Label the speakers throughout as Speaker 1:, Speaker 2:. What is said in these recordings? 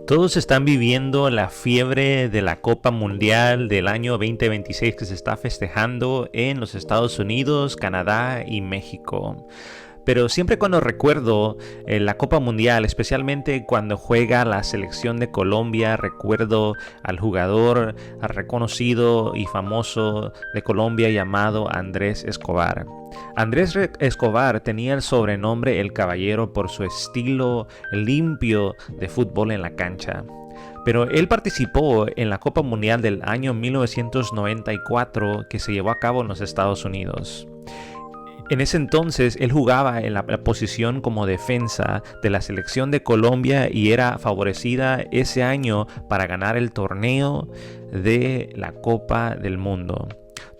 Speaker 1: Todos están viviendo la fiebre de la Copa Mundial del año 2026 que se está festejando en los Estados Unidos, Canadá y México. Pero siempre cuando recuerdo la Copa Mundial, especialmente cuando juega la selección de Colombia, recuerdo al jugador reconocido y famoso de Colombia llamado Andrés Escobar. Andrés Escobar tenía el sobrenombre El Caballero por su estilo limpio de fútbol en la cancha. Pero él participó en la Copa Mundial del año 1994 que se llevó a cabo en los Estados Unidos. En ese entonces él jugaba en la posición como defensa de la selección de Colombia y era favorecida ese año para ganar el torneo de la Copa del Mundo.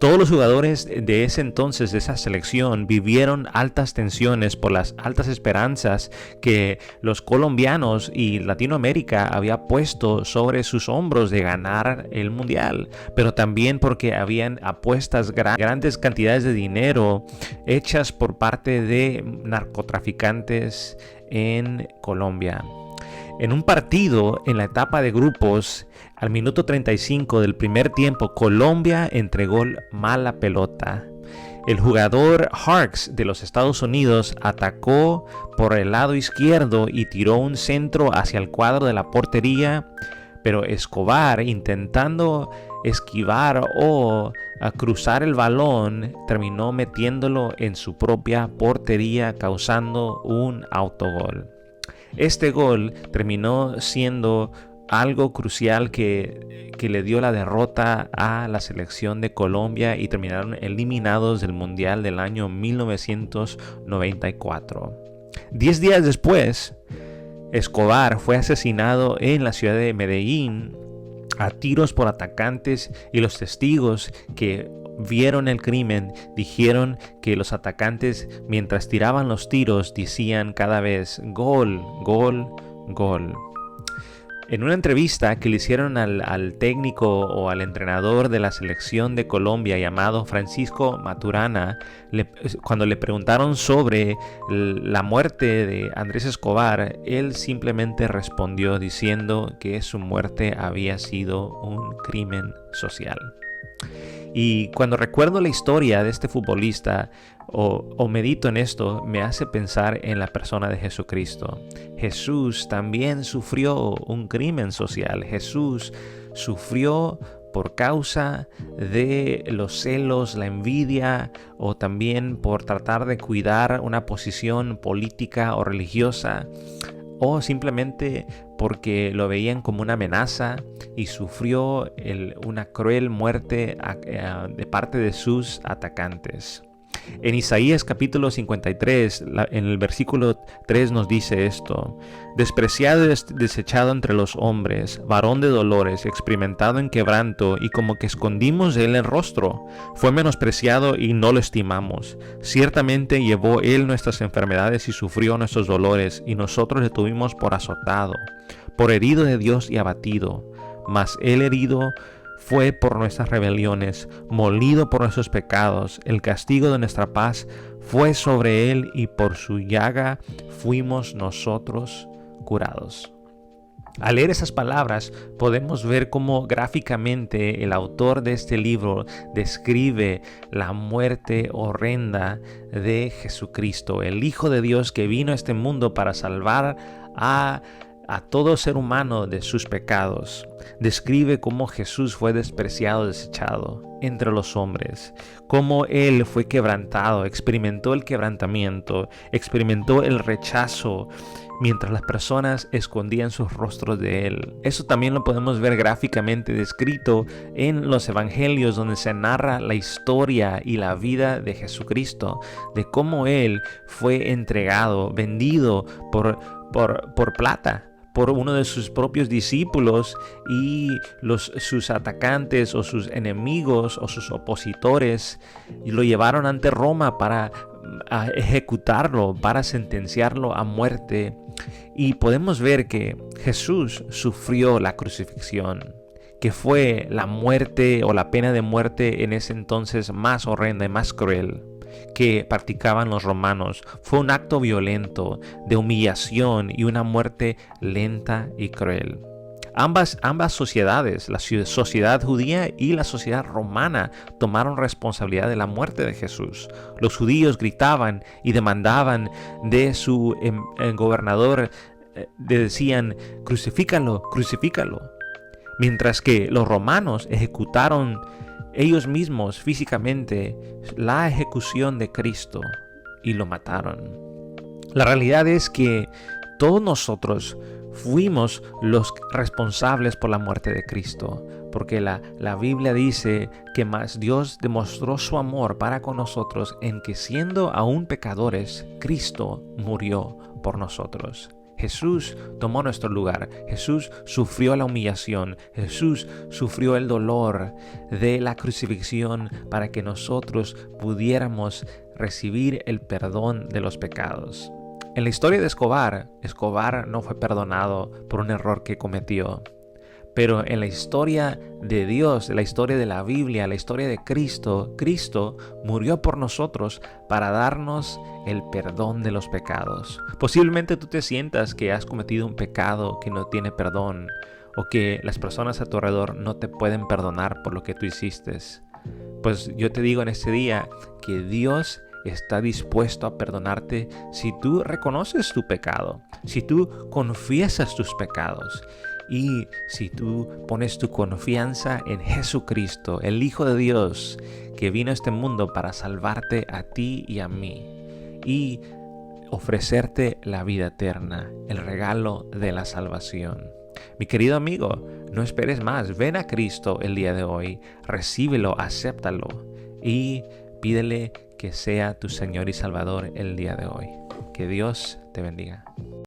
Speaker 1: Todos los jugadores de ese entonces de esa selección vivieron altas tensiones por las altas esperanzas que los colombianos y Latinoamérica había puesto sobre sus hombros de ganar el mundial, pero también porque habían apuestas grandes cantidades de dinero hechas por parte de narcotraficantes en Colombia. En un partido en la etapa de grupos, al minuto 35 del primer tiempo, Colombia entregó mala pelota. El jugador Harks de los Estados Unidos atacó por el lado izquierdo y tiró un centro hacia el cuadro de la portería, pero Escobar, intentando esquivar o cruzar el balón, terminó metiéndolo en su propia portería, causando un autogol. Este gol terminó siendo algo crucial que le dio la derrota a la selección de Colombia y terminaron eliminados del Mundial del año 1994. 10 días después, Escobar fue asesinado en la ciudad de Medellín a tiros por atacantes, y los testigos que vieron el crimen dijeron que los atacantes, mientras tiraban los tiros, decían cada vez gol, gol, gol. En una entrevista que le hicieron al técnico o al entrenador de la selección de Colombia llamado Francisco Maturana, cuando le preguntaron sobre la muerte de Andrés Escobar, él simplemente respondió diciendo que su muerte había sido un crimen social. Y cuando recuerdo la historia de este futbolista o medito en esto, me hace pensar en la persona de Jesucristo. Jesús también sufrió un crimen social. Jesús sufrió por causa de los celos, la envidia, o también por tratar de cuidar una posición política o religiosa, o simplemente porque lo veían como una amenaza, y sufrió una cruel muerte de parte de sus atacantes. En Isaías capítulo 53, en el versículo 3 nos dice esto: despreciado y desechado entre los hombres, varón de dolores, experimentado en quebranto, y como que escondimos de él el rostro. Fue menospreciado y no lo estimamos. Ciertamente llevó él nuestras enfermedades y sufrió nuestros dolores, y nosotros le tuvimos por azotado, por herido de Dios y abatido. Mas él herido fue por nuestras rebeliones, molido por nuestros pecados. El castigo de nuestra paz fue sobre él, y por su llaga fuimos nosotros curados. Al leer esas palabras podemos ver cómo gráficamente el autor de este libro describe la muerte horrenda de Jesucristo, el Hijo de Dios que vino a este mundo para salvar a todo ser humano de sus pecados. Describe cómo Jesús fue despreciado, desechado entre los hombres, cómo Él fue quebrantado, experimentó el quebrantamiento, experimentó el rechazo, mientras las personas escondían sus rostros de Él. Eso también lo podemos ver gráficamente descrito en los evangelios, donde se narra la historia y la vida de Jesucristo, de cómo Él fue entregado, vendido por plata por uno de sus propios discípulos, y sus atacantes o sus enemigos o sus opositores lo llevaron ante Roma para ejecutarlo, para sentenciarlo a muerte. Y podemos ver que Jesús sufrió la crucifixión, que fue la muerte o la pena de muerte en ese entonces más horrenda y más cruel que practicaban los romanos. Fue un acto violento de humillación y una muerte lenta y cruel. Ambas sociedades, la sociedad judía y la sociedad romana, tomaron responsabilidad de la muerte de Jesús. Los judíos gritaban y demandaban de su gobernador, decían, crucifícalo, crucifícalo. Mientras que los romanos ejecutaron ellos mismos físicamente la ejecución de Cristo y lo mataron. La realidad es que todos nosotros fuimos los responsables por la muerte de Cristo, porque la Biblia dice que más Dios demostró su amor para con nosotros en que siendo aún pecadores, Cristo murió por nosotros. Jesús tomó nuestro lugar, Jesús sufrió la humillación, Jesús sufrió el dolor de la crucifixión para que nosotros pudiéramos recibir el perdón de los pecados. En la historia de Escobar no fue perdonado por un error que cometió. Pero en la historia de Dios, en la historia de la Biblia, la historia de Cristo, Cristo murió por nosotros para darnos el perdón de los pecados. Posiblemente tú te sientas que has cometido un pecado que no tiene perdón, o que las personas a tu alrededor no te pueden perdonar por lo que tú hiciste. Pues yo te digo en este día que Dios está dispuesto a perdonarte si tú reconoces tu pecado, si tú confiesas tus pecados y si tú pones tu confianza en Jesucristo, el Hijo de Dios, que vino a este mundo para salvarte a ti y a mí y ofrecerte la vida eterna, el regalo de la salvación. Mi querido amigo, no esperes más, ven a Cristo el día de hoy, recíbelo, acéptalo y pídele que sea tu Señor y Salvador el día de hoy. Que Dios te bendiga.